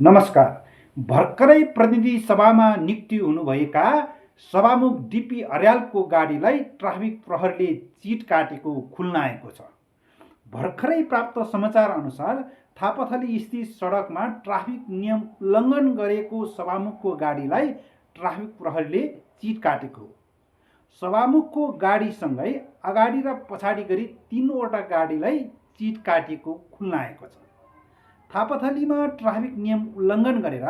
नमस्कार। भर्खरै प्रतिनिधि सभामा नियुक्ति हुनुभएका सभामुख डिपी अर्यालको गाडीलाई ट्राफिक प्रहरीले चिट काटेको खुल्नाएको छ। भर्खरै प्राप्त समाचार अनुसार थापाथली स्थित सडकमा ट्राफिक नियम उल्लङ्घन गरेको सभामुखको गाडीलाई ट्राफिक प्रहरीले चिट काटेको हो। सभामुखको गाडीसँगै अगाडि र पछाडि गरी 3वटा गाडीलाई चिट काटेको खुल्नाएको छ। थापाथलीमा ट्राफिक नियम उल्लङ्घन गरेर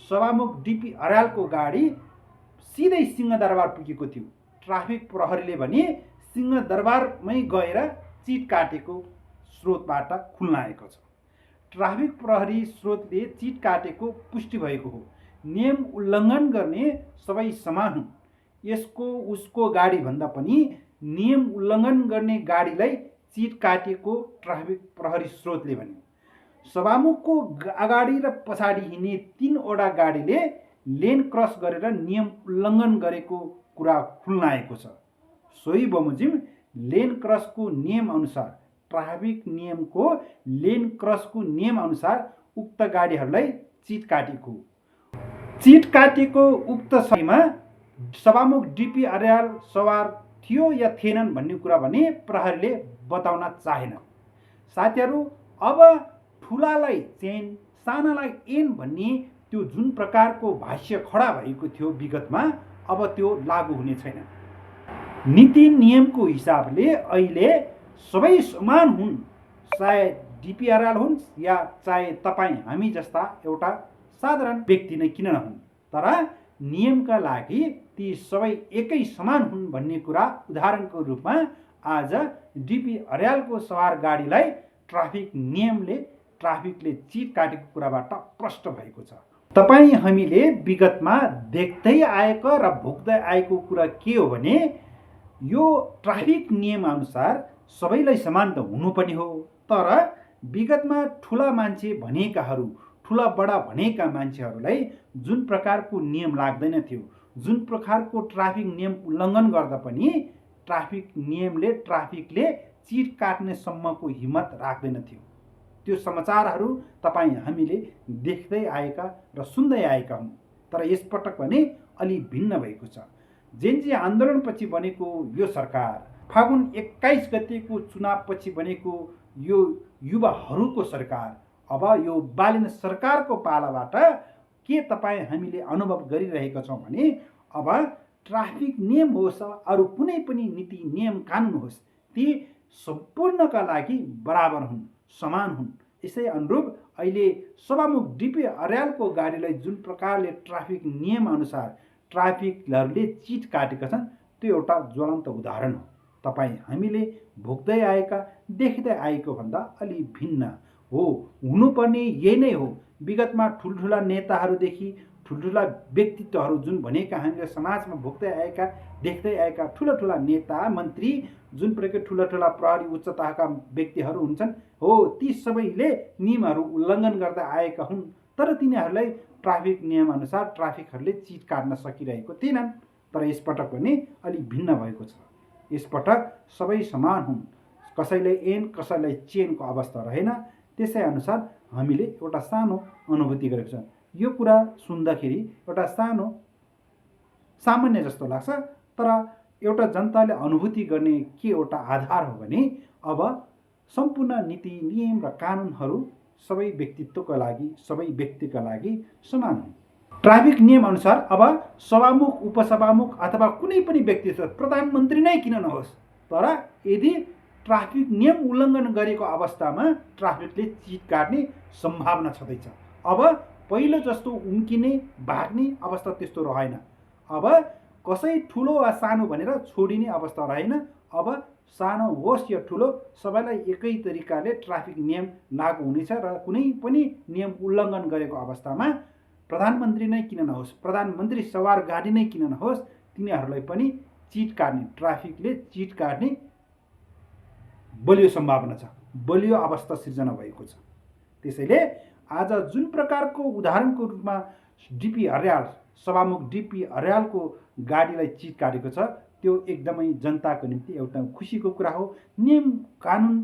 सभामुख डिपी अर्यालको गाडी सिधै सिंहदरबार पुगेको थियो। ट्राफिक प्रहरीले भने सिंहदरबारमै गएर चिट काटेको स्रोतबाट खुल्नाएको छ। ट्राफिक प्रहरी स्रोतले चिट काटेको पुष्टि भएको हो। नियम उल्लङ्घन गर्ने सबै समान हुन्। यसको उसको गाडी भन्दा पनि नियम उल्लङ्घन गर्ने गाडीलाई चिट काटेको ट्राफिक प्रहरी स्रोतले भने। सभामुखको अगाडि र पछाडि हिँड्ने 3वटा गाडीले लेन क्रस गरेर नियम उल्लङ्घन गरेको कुरा खुल्नाएको छ। सोही बमोजिम लेन क्रसको नियम अनुसार ट्राफिक नियमको लेन क्रसको नियम अनुसार उक्त गाडीहरूलाई चिट काटेको। चिट काटेको उक्त सहीमा सभामुख डिपी अर्याल सवार थियो या थिएनन् भन्ने कुरा भने प्रहरीले बताउन चाहेन। साथीहरू, अब ठुलालाई चेन सानालाई एन भन्ने त्यो जुन प्रकारको भाष्य खडा भएको थियो विगतमा, अब त्यो लागू हुने छैन। नीति नियमको हिसाबले अहिले सबै समान हुन्, चाहे डिपी अर्याल हुन् या चाहे तपाईँ हामी जस्ता एउटा साधारण व्यक्ति नै किन नहुन्, तर नियमका लागि ती सबै एकै समान हुन् भन्ने कुरा उदाहरणको रूपमा आज डिपी अर्यालको सवार गाडीलाई ट्राफिकले चिट काटेको कुराबाट प्रष्ट भएको छ। तपाईँ हामीले विगतमा देख्दै आएको र भोग्दै आएको कुरा के हो भने यो ट्राफिक नियम अनुसार सबैलाई समान त हुनुपर्ने हो, तर विगतमा ठुला मान्छे भनेकाहरू, ठुला बडा भनेका मान्छेहरूलाई जुन प्रकारको नियम लाग्दैन थियो, जुन प्रकारको ट्राफिक नियम उल्लङ्घन गर्दा पनि ट्राफिकले चिट काट्ने सम्मको हिम्मत राख्दैन थियो। त्यो समाचारहरू तपाईँ हामीले देख्दै आएका र सुन्दै आएका हौँ। तर यसपटक भने अलि भिन्न भएको छ। जेन्जी आन्दोलनपछि बनेको यो सरकार, फागुन 21 गतेको चुनावपछि बनेको यो युवाहरूको सरकार, अब यो बालिन सरकारको पालाबाट के तपाईँ हामीले अनुभव गरिरहेका छौँ भने अब ट्राफिक नियम होस्, अरू कुनै पनि नीति नियम कानुन होस्, ती सम्पूर्णका लागि बराबर हुन्, समान हुन्। यसै अनुरूप अहिले सभामुख डिपी अर्यालको गाडीलाई जुन प्रकारले ट्राफिक नियम अनुसार ट्राफिकहरूले चिट काटेका छन्, त्यो एउटा ज्वलन्त उदाहरण हो। तपाईँ हामीले भोग्दै आएका, देख्दै आएको भन्दा अलि भिन्न हो। हुनुपर्ने यही नै हो। विगतमा ठुल्ठुला नेताहरूदेखि ठुल्ठुला व्यक्तित्वहरू जुन भनेका हामीले समाजमा भोग्दै आएका, देख्दै आएका ठुला नेता मन्त्री, जुन प्रकारको ठुला प्रहरी उच्च तहका व्यक्तिहरू हुन्छन् हो, ती सबैले नियमहरू उल्लङ्घन गर्दै आएका हुन्, तर तिनीहरूलाई ट्राफिक नियम अनुसार ट्राफिकहरूले चिट काट्न सकिरहेको थिएनन्। तर यसपटक पनि अलिक भिन्न भएको छ। यसपटक सबै समान हुन्, कसैलाई एन कसैलाई चेनको अवस्था रहेन। त्यसै अनुसार हामीले एउटा सानो अनुभूति गरेको छ। यो कुरा सुन्दाखेरि एउटा सानो सामान्य जस्तो लाग्छ, तर एउटा जनताले अनुभूति गर्ने के एउटा आधार हो भने अब सम्पूर्ण नीति नियम र कानुनहरू सबै व्यक्तित्वका लागि, सबै व्यक्तिका लागि समान हुन्। ट्राफिक नियम अनुसार अब सभामुख, उपसभामुख अथवा कुनै पनि व्यक्ति, प्रधानमन्त्री नै किन नहोस्, तर यदि ट्राफिक नियम उल्लङ्घन गरेको अवस्थामा ट्राफिकले चिट काट्ने सम्भावना छँदैछ। अब पहिलो जस्तो उम्किने, भाग्ने अवस्था त्यस्तो रहेन। अब कसै ठुलो वा सानो भनेर छोडिने अवस्था रहेन। अब सानो होस् या ठुलो, सबैलाई एकै तरिकाले ट्राफिक नियम लागू हुनेछ र कुनै पनि नियम उल्लङ्घन गरेको अवस्थामा प्रधानमन्त्री नै किन नहोस्, प्रधानमन्त्री सवार गाडी नै किन नहोस्, तिनीहरूलाई पनि चिट काट्ने, ट्राफिकले चिट काट्ने बलियो सम्भावना छ, बलियो अवस्था सिर्जना भएको छ। त्यसैले आज जुन प्रकारको उदाहरणको रूपमा डिपी अर्याल, सभामुख डिपी अर्यालको गाडीलाई चिट काटेको छ, त्यो एकदमै जनताको निम्ति एउटा खुसीको कुरा हो। नियम कानुन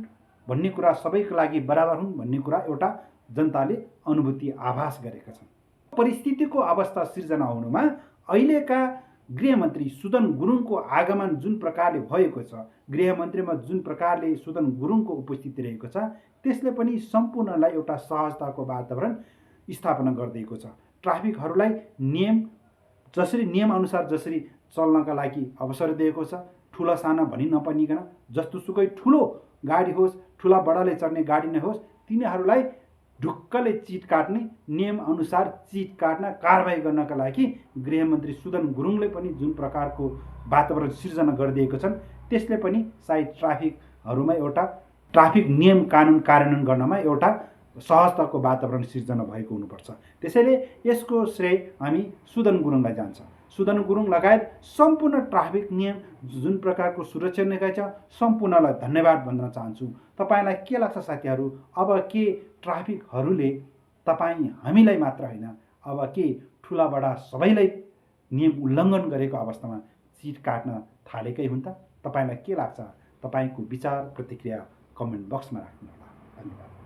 भन्ने कुरा सबैको लागि बराबर हुन् भन्ने कुरा एउटा जनताले अनुभूति आभास गरेका छन्। परिस्थितिको अवस्था सिर्जना हुनुमा अहिलेका गृहमन्त्री सुदन गुरुङको आगमन जुन प्रकारले भएको छ, गृहमन्त्रीमा जुन प्रकारले सुदन गुरुङको उपस्थिति रहेको छ, त्यसले पनि सम्पूर्णलाई एउटा सहजताको वातावरण स्थापना गरिदिएको छ। ट्राफिकहरूलाई नियम अनुसार जसरी चल्नका लागि अवसर दिएको छ, ठुला साना भनी नपनिकन जस्तोसुकै ठुलो गाडी होस्, ठुला बडाले चढ्ने गाडी नै होस्, तिनीहरूलाई ढुक्कले चिट काट्ने, नियम अनुसार चिट काट्न कारबाही गर्नका लागि गृहमन्त्री सुदन गुरुङले पनि जुन प्रकारको वातावरण सिर्जना गरिदिएको छन्, त्यसले पनि सायद ट्राफिकहरूमा एउटा ट्राफिक नियम कानुन कार्यान्वयन गर्नमा एउटा सहजताको वातावरण सिर्जना भएको हुनुपर्छ। त्यसैले यसको श्रेय हामी सुदन गुरुङलाई जान्छ। सुदन गुरुङ लगायत सम्पूर्ण ट्राफिक नियम जुन प्रकारको सुरक्षा निकाय छ, सम्पूर्णलाई धन्यवाद भन्न चाहन्छु। तपाईँलाई के लाग्छ साथीहरू, अब के ट्राफिकहरूले हामीलाई मात्र होइन, अब के ठुला बडा सबैलाई नियम उल्लङ्घन गरेको अवस्थामा चिट काट्न थालेकै हुन् त? तपाईँलाई के लाग्छ? तपाईँको विचार प्रतिक्रिया कमेन्ट बक्समा राख्नुहोला। धन्यवाद।